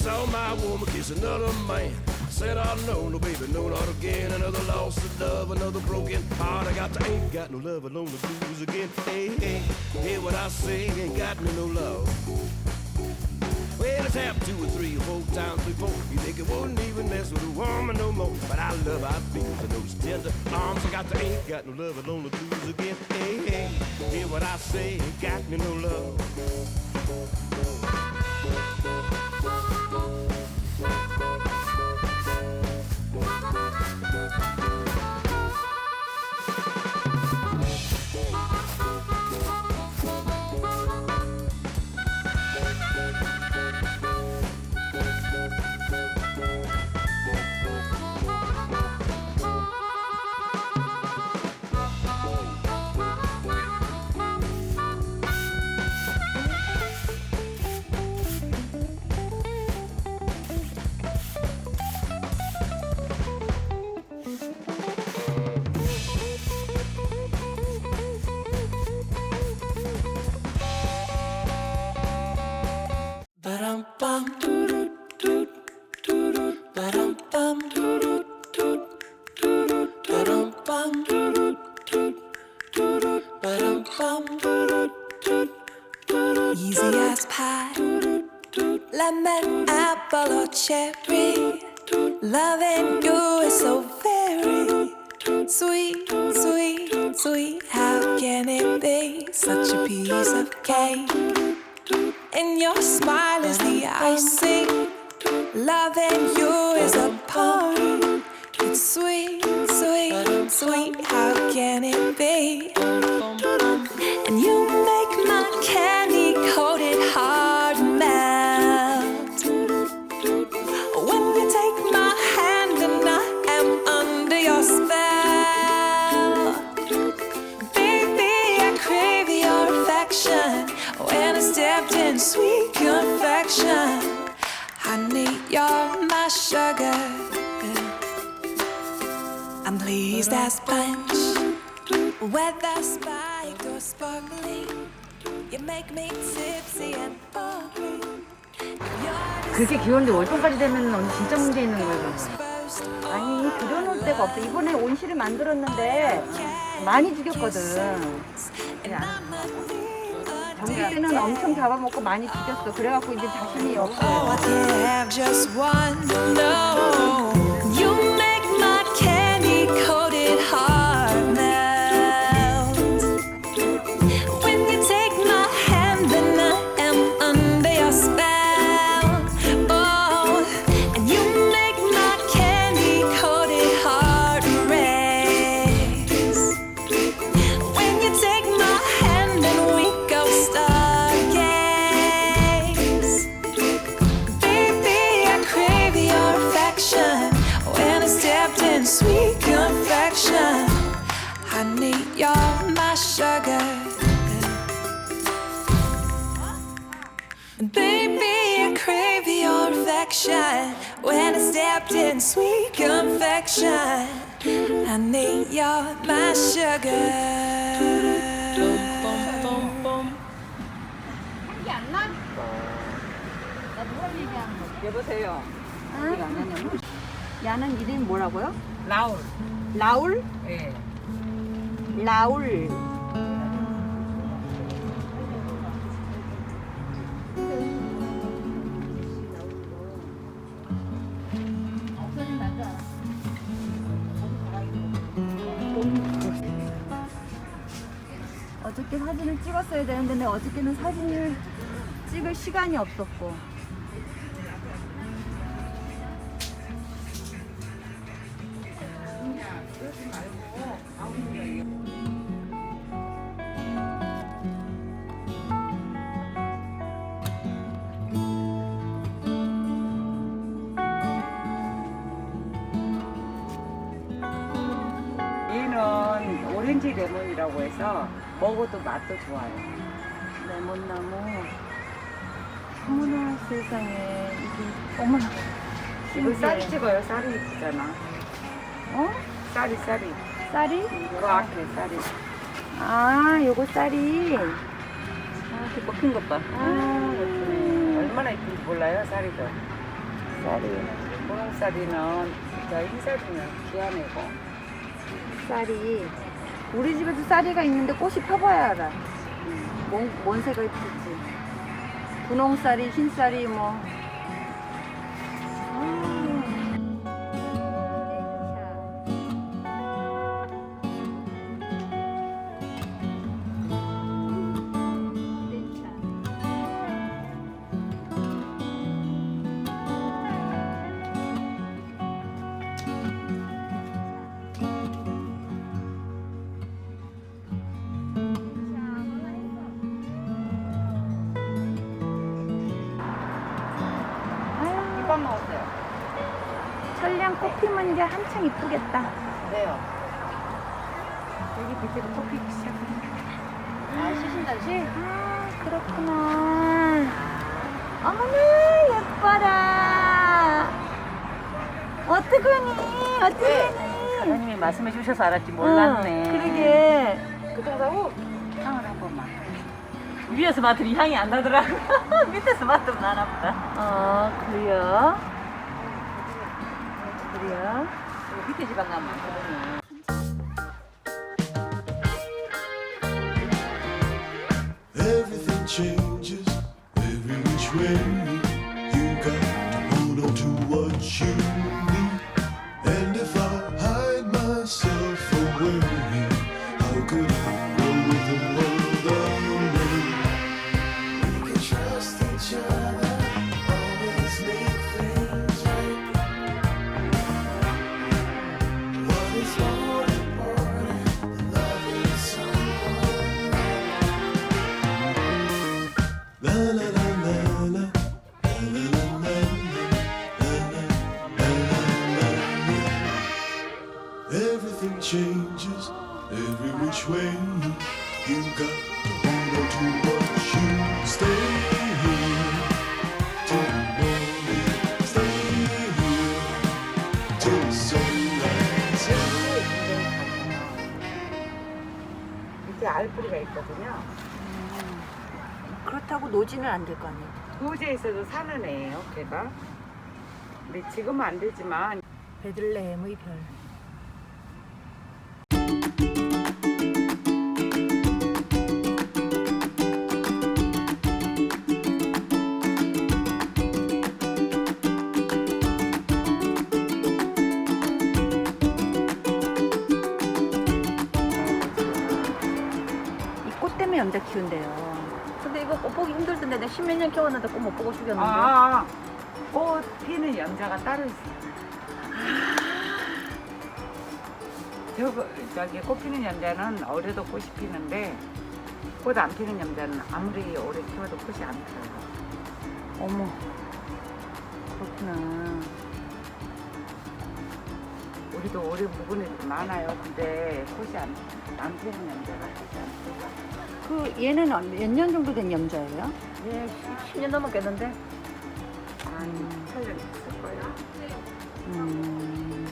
saw my woman kiss another man. I said, I know, no baby, no, not again. Another loss of love, another broken heart. I ain't got no love alone the blues again. Hey, hey, hear what I say, ain't got me no love. Well, it's happened 2 or 3 or 4 times before. You think it wouldn't even mess with a woman no more. But I love how it feels in those tender arms. I ain't got no love alone the blues again. Hey, hey, hear what I say, ain't got me no love. Easy as pie, lemon, apple or cherry. Loving you is so very sweet, sweet, sweet. How can it be such a piece of cake? And your smile is the icing. Loving you is a poem. It's sweet, sweet, sweet. How can it be? And you make my candy-coated heart melt. When you take my hand and I am under your spell. Baby, I crave your affection. When I stepped in sweet confection, honey, you're my sugar. I'm pleased as punch. Whether spiked or sparkling, you make me tipsy and bubbling. 그렇게 귀여운데 월동까지 되면 언니 진짜 문제 있는 거예요. 아니 들여놓을 데가 없어. 이번에 온실을 만들었는데 많이 죽였거든. 전기 때는 엄청 잡아먹고 많이 죽였어. 그래갖고 이제 자신이 없어. Sweet confection, honey, you're my sugar. Baby, I crave your affection. When I stepped in sweet confection, honey, you're my sugar. 이게 안 나? 나 누가 얘기하는 거지? 여보세요. 이거 안 하냐고? 야는 이름이 뭐라고요? 라울. 라울? 예. 라울. 어저께 사진을 찍었어야 되는데 내가 어저께는 사진을 찍을 시간이 없었고. 얘는 오렌지 레몬이라고 해서 먹어도 맛도 좋아요. 레몬나무. 어머나 세상에 이게 어머나. 이거 쌀이 찍어요. 쌀이 있잖아. 어? 쌀이. 쌀이? 이거 앞에 쌀이. 아, 요거 쌀이. 아, 이렇게 먹힌 것 봐. 아, 예쁘네. 얼마나 이쁜지 몰라요, 쌀이도. 쌀이. 보름쌀이는 진짜 흰쌀이는 귀하네고. 쌀이. 우리 집에도 쌀이가 있는데 꽃이 펴봐야 알아. 뭔 색이 필지. 분홍쌀이, 흰쌀이 뭐. 이건 넣었어요. 천량 꽃 피면 이제 한창 이쁘겠다. 네요. 여기 밑에 커피 시작합니다. 아, 시신단지? 아, 그렇구나. 어머나, 예뻐라. 어떡하니, 어떡하니. 사장님이 말씀해 주셔서 알았지 몰랐네. 그러게. 그러다고 향을 한 번만. 위에서 맡으면 향이 안 나더라고. 밑에서 맡으면 나나 보다. 그래요? 그래요? 밑에 지방 가면 많거든요. Everything changes every which way. You got to hold on to what you need. And if I hide myself away, how could I grow with the world around me? We can trust each other, always make things right. What is more important than loving someone? La la la la la, la la la la, la la la la. Everything changes every which way. You got to hold on to what you stay here till the morning. Stay here till sunrise. 밑에 알뿌리가 있거든요. 그렇다고 노지는 안 될 거 아니에요? 도저에 있어도 사는 애예요, 걔가. 근데 지금은 안 되지만 베들레헴의 별. 이 꽃 때문에 연자 키운대요. 근데 이거 꽃 보기 힘들던데 내가 십몇 년 키웠는데 꽃 못 보고 죽였는데. 꽃 피는 연자가 따로 있어요. 저기 꽃 피는 연자는 어려도 꽃이 피는데 꽃 안 피는 연자는 아무리 오래 키워도 꽃이 안 피어요. 어머, 그렇구나. 우리도 오래 묵은 애들 많아요. 근데 꽃이 안 피는 연자가 꽃이 안 피어요. 그 얘는 몇 년 정도 된 염자예요? 예, 10년 넘었겠는데? 아니, 8년 있을 거예요. 음.